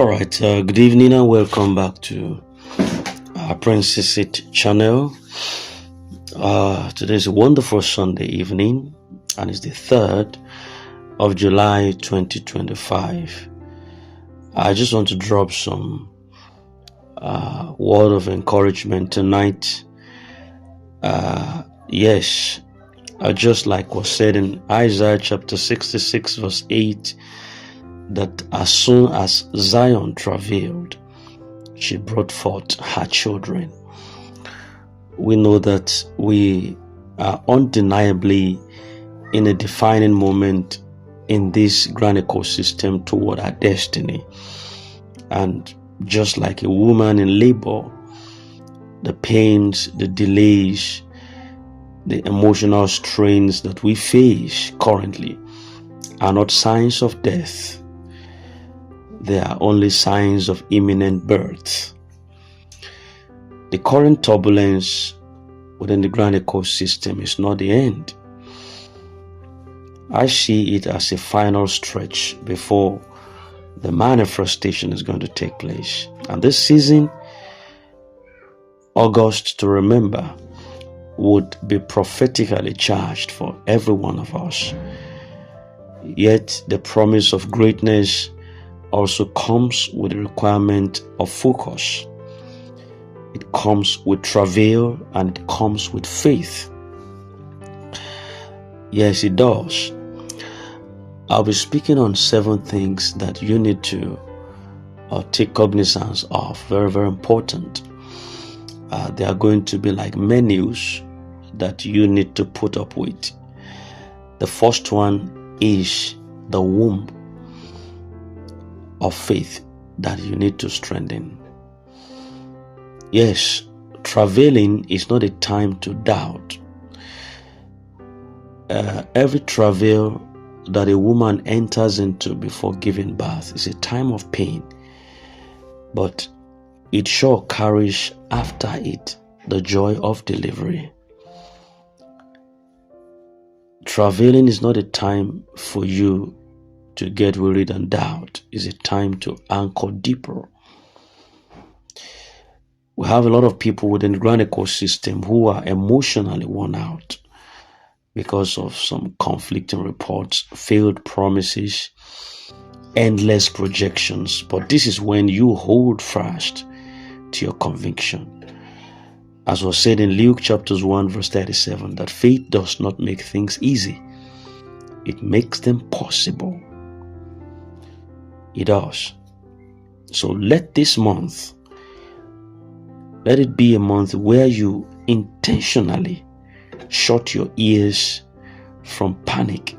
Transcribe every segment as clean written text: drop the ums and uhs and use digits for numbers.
All right, good evening and welcome back to our Princess It channel. Today is a wonderful Sunday evening and it's the 3rd of July 2025. I just want to drop some word of encouragement tonight. Yes, just like was said in Isaiah chapter 66 verse 8, that as soon as Zion travailed, she brought forth her children. We know that we are undeniably in a defining moment in this grand ecosystem toward our destiny. And just like a woman in labor, the pains, the delays, the emotional strains that we face currently are not signs of death. They are only signs of imminent birth. The current turbulence within the grand ecosystem is not the end. I see it as a final stretch before the manifestation is going to take place. And this season, August to remember, would be prophetically charged for every one of us. Yet the promise of greatness also comes with the requirement of focus. It comes with travail and it comes with faith. Yes, it does. I'll be speaking on 7 things that you need to take cognizance of. Very, very important. They are going to be like menus that you need to put up with. The first one is the womb of faith that you need to strengthen. Yes, travailing is not a time to doubt. Every travail that a woman enters into before giving birth is a time of pain, but it sure carries after it the joy of delivery. Travailing is not a time for you to get worried and doubt. It's a time to anchor deeper. We have a lot of people within the grand ecosystem who are emotionally worn out because of some conflicting reports, failed promises, endless projections. But this is when you hold fast to your conviction. As was said in Luke chapters 1 verse 37, that faith does not make things easy. It makes them possible. It does. So let this month, let it be a month where you intentionally shut your ears from panic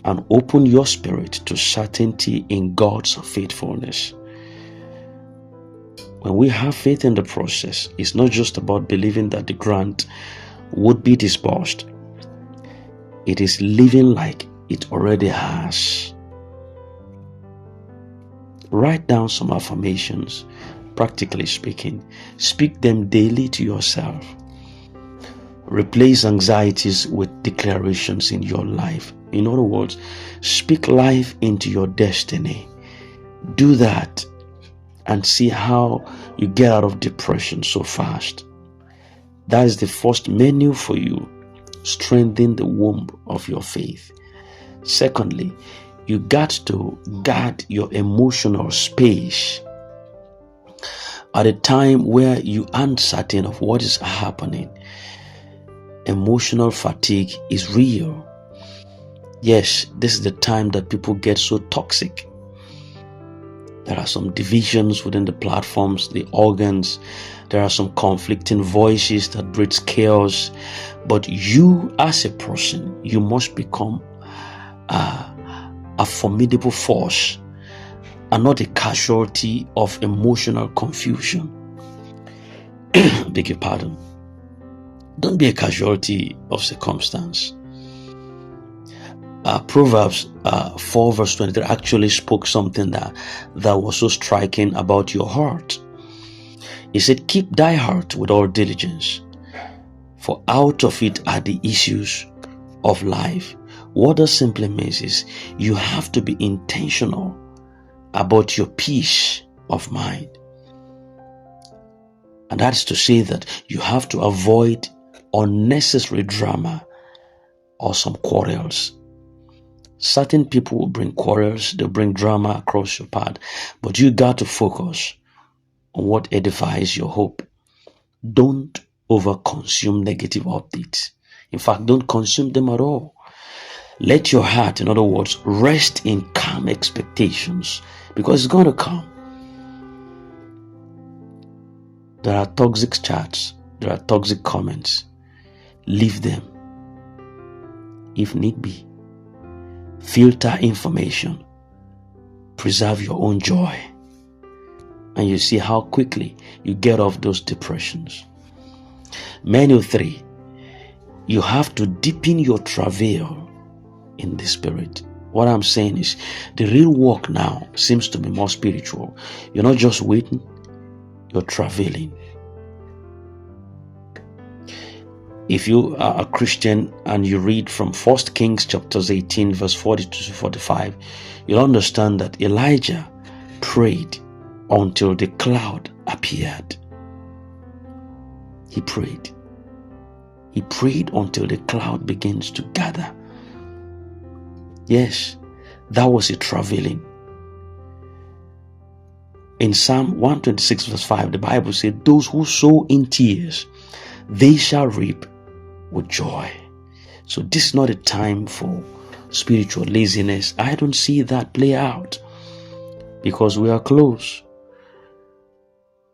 and open your spirit to certainty in God's faithfulness. When we have faith in the process, it's not just about believing that the grant would be disbursed. It is living like it already has. Write down some affirmations, practically speaking. Speak them daily to yourself. Replace anxieties with declarations in your life. In other words, speak life into your destiny. Do that and see how you get out of depression so fast. That is the first menu for you. Strengthen the womb of your faith. Secondly, you got to guard your emotional space. At a time where you aren't certain of what is happening, emotional fatigue is real. Yes, this is the time that people get so toxic. There are some divisions within the platforms, the organs. There are some conflicting voices that breeds chaos. But you as a person, you must become a formidable force and not a casualty of emotional confusion. Beg your pardon. Don't be a casualty of circumstance. Proverbs 4 verse 23 actually spoke something that was so striking about your heart. He said, keep thy heart with all diligence, for out of it are the issues of life. What that simply means is you have to be intentional about your peace of mind. And that's to say that you have to avoid unnecessary drama or some quarrels. Certain people will bring quarrels, they'll bring drama across your path, but you got to focus on what edifies your hope. Don't overconsume negative updates. In fact, don't consume them at all. Let your heart, in other words, rest in calm expectations, because it's going to come. There are toxic chats, there are toxic comments. Leave them if need be. Filter information. Preserve your own joy. And you see how quickly you get off those depressions. Menu 3. You have to deepen your travail in the spirit. What I'm saying is, the real work now seems to be more spiritual. You're not just waiting, you're travailing. If you are a Christian and you read from 1 Kings chapters 18 verse 42 to 45, you'll understand that Elijah prayed until the cloud appeared. He prayed. He prayed until the cloud begins to gather. Yes, that was a travailing. In Psalm 126 verse 5, the Bible said, those who sow in tears, they shall reap with joy. So this is not a time for spiritual laziness. I don't see that play out, because we are close.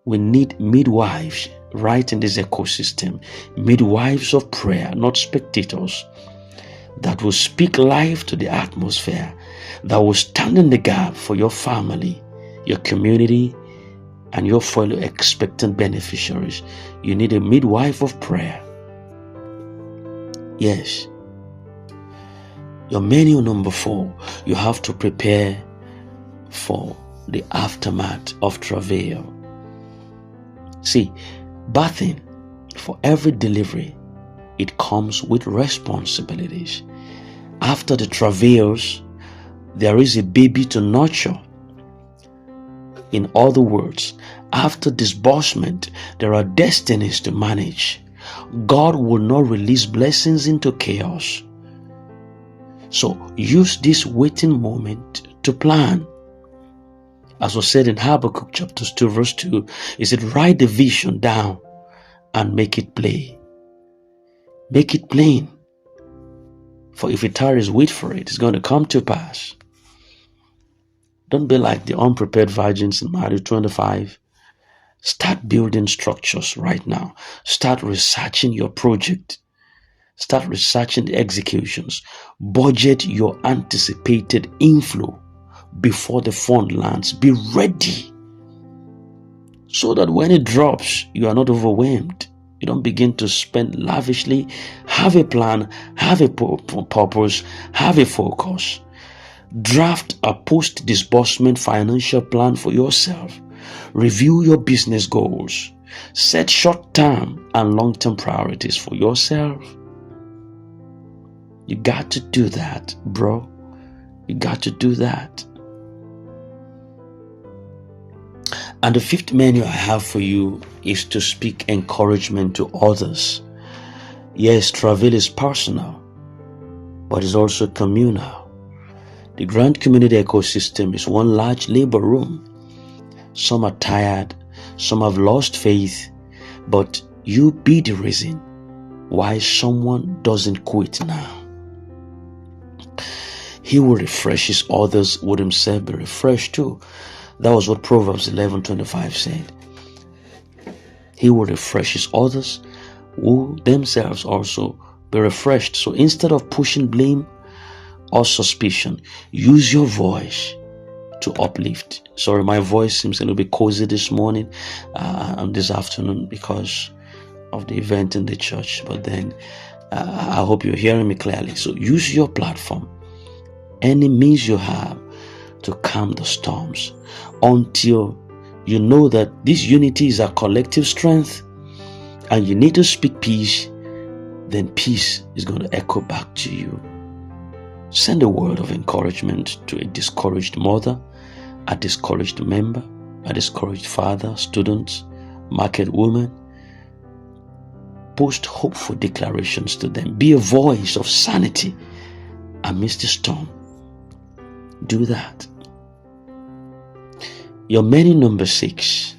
We need midwives right in this ecosystem, midwives of prayer, not spectators, that will speak life to the atmosphere, that will stand in the gap for your family, your community, and your fellow expectant beneficiaries. You need a midwife of prayer. Yes. Your menu number 4, you have to prepare for the aftermath of travail. See, birthing, for every delivery, it comes with responsibilities. After the travails, there is a baby to nurture. In other words, after disbursement, there are destinies to manage. God will not release blessings into chaos. So use this waiting moment to plan. As was said in Habakkuk chapters 2 verse 2, it said, write the vision down and make it plain. Make it plain. For if it tarries, wait for it. It's going to come to pass. Don't be like the unprepared virgins in Matthew 25. Start building structures right now. Start researching your project. Start researching the executions. Budget your anticipated inflow before the fund lands. Be ready, so that when it drops, you are not overwhelmed. You don't begin to spend lavishly. Have a plan, have a purpose, have a focus. Draft a post-disbursement financial plan for yourself. Review your business goals. Set short-term and long-term priorities for yourself. You got to do that, bro. You got to do that. And the 5th menu I have for you is to speak encouragement to others. Yes, travail is personal, but it's also communal. The grand community ecosystem is one large labor room. Some are tired, some have lost faith, but you be the reason why someone doesn't quit now. He who refreshes others would himself be refreshed too. That was what Proverbs 11:25 said. He who refreshes others will themselves also be refreshed. So instead of pushing blame or suspicion, use your voice to uplift. Sorry, my voice seems a little bit cozy this morning and this afternoon because of the event in the church. But then I hope you're hearing me clearly. So use your platform, any means you have, to calm the storms until you know that this unity is our collective strength, and you need to speak peace. Then peace is going to echo back to you. Send a word of encouragement to a discouraged mother, a discouraged member, a discouraged father, students, market woman. Post hopeful declarations to them. Be a voice of sanity amidst the storm. Do that. Your many number 6.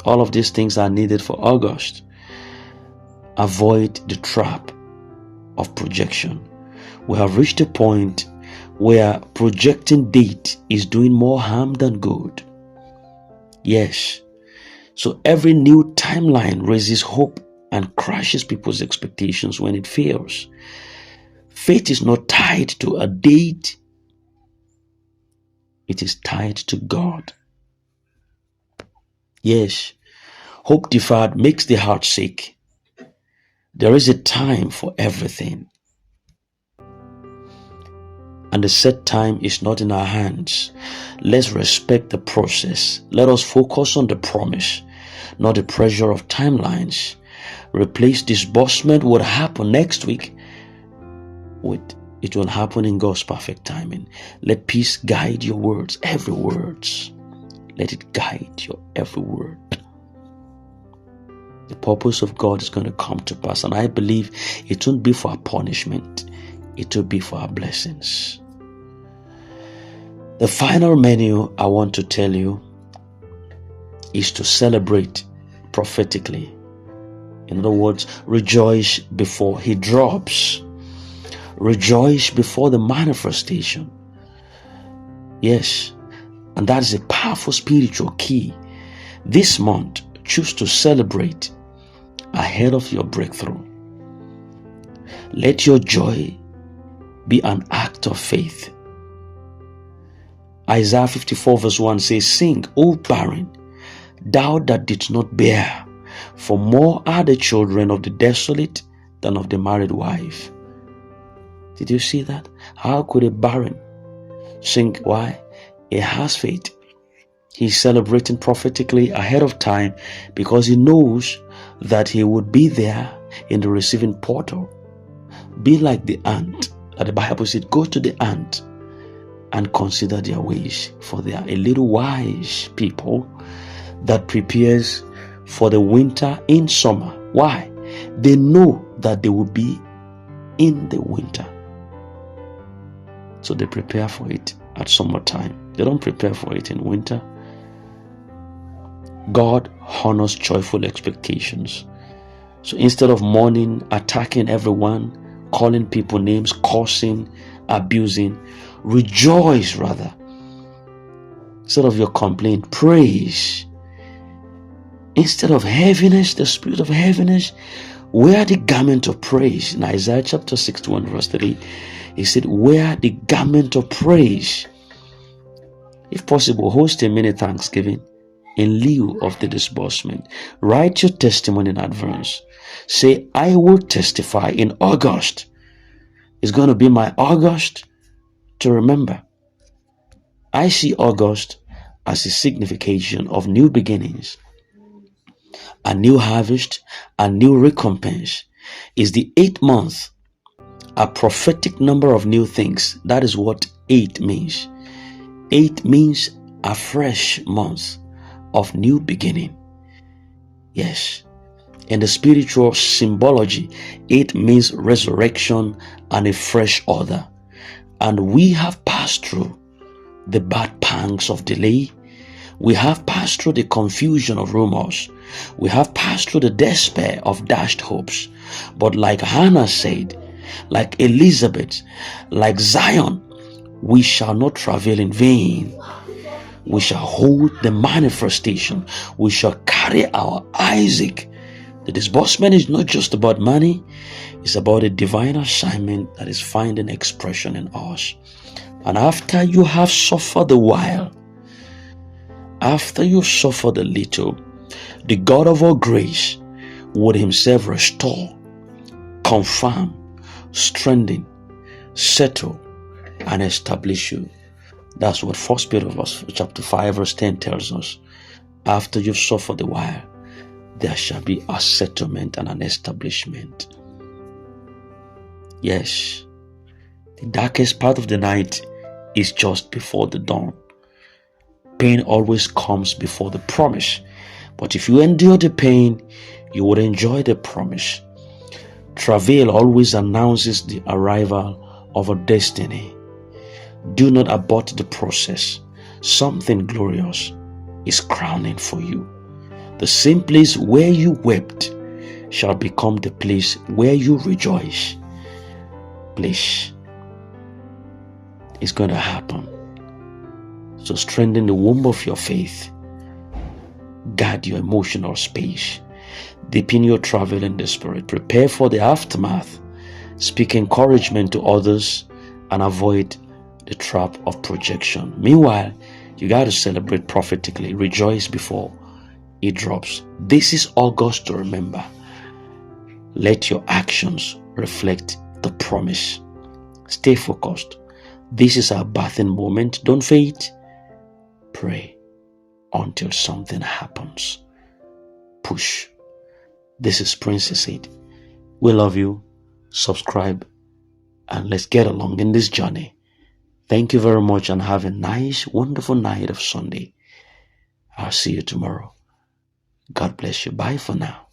All of these things are needed for August. Avoid the trap of projection. We have reached a point where projecting date is doing more harm than good. Yes. So every new timeline raises hope and crashes people's expectations when it fails. Faith is not tied to a date. It is tied to God. Yes, hope deferred makes the heart sick. There is a time for everything. And the set time is not in our hands. Let's respect the process. Let us focus on the promise, not the pressure of timelines. Replace disbursement what happen next week with it will happen in God's perfect timing. Let peace guide your words, every words. Let it guide your every word. The purpose of God is going to come to pass, and I believe it won't be for our punishment. It will be for our blessings. The final menu I want to tell you is to celebrate prophetically. In other words, rejoice before he drops. Rejoice before the manifestation. Yes, and that is a powerful spiritual key. This month, choose to celebrate ahead of your breakthrough. Let your joy be an act of faith. Isaiah 54 verse 1 says, "Sing, O barren, thou that didst not bear, for more are the children of the desolate than of the married wife." Did you see that? How could a barren sing? Why? He has faith. He's celebrating prophetically ahead of time because he knows that he would be there in the receiving portal. Be like the ant. The Bible said, go to the ant and consider their ways, for they are a little wise people that prepares for the winter in summer. Why? They know that they will be in the winter, so they prepare for it at summertime. They don't prepare for it in winter. God honors joyful expectations. So instead of mourning, attacking everyone, calling people names, cursing, abusing, rejoice rather. Instead of your complaint, praise. Instead of heaviness, the spirit of heaviness, wear the garment of praise. In Isaiah chapter 61 verse 3, he said, wear the garment of praise. If possible, host a mini Thanksgiving in lieu of the disbursement. Write your testimony in advance. Say, I will testify in August. It's going to be my August to remember. I see August as a signification of new beginnings, a new harvest, a new recompense. Is the 8th month, a prophetic number of new things. That is what 8 means. 8 means a fresh month of new beginning. Yes. In the spiritual symbology, 8 means resurrection and a fresh order. And we have passed through the bad pangs of delay. We have passed through the confusion of rumors. We have passed through the despair of dashed hopes. But like Hannah said, like Elizabeth, like Zion, we shall not travail in vain. We shall hold the manifestation. We shall carry our Isaac. The disbursement is not just about money. It's about a divine assignment that is finding expression in us. And after you have suffered a while, after you suffered a little, the God of all grace would himself restore, confirm, strengthen, settle, and establish you. That's what 1 Peter chapter 5 verse 10 tells us. After you've suffered a while, there shall be a settlement and an establishment. Yes, the darkest part of the night is just before the dawn. pain always comes before the promise. But if you endure the pain, you would enjoy the promise. Travail always announces the arrival of a destiny. Do not abort the process. Something glorious is crowning for you. The same place where you wept shall become the place where you rejoice. Please, it's going to happen. So strengthen the womb of your faith. Guard your emotional space. Deepen your travel in the spirit. Prepare for the aftermath. Speak encouragement to others and avoid the trap of projection. Meanwhile, you got to celebrate prophetically. Rejoice before it drops. This is August to remember. Let your actions reflect the promise. Stay focused. This is our birthing moment. Don't faint. Pray until something happens. Push. This is Princess Said. We love you. Subscribe and let's get along in this journey. Thank you very much and have a nice, wonderful night of Sunday. I'll see you tomorrow. God bless you. Bye for now.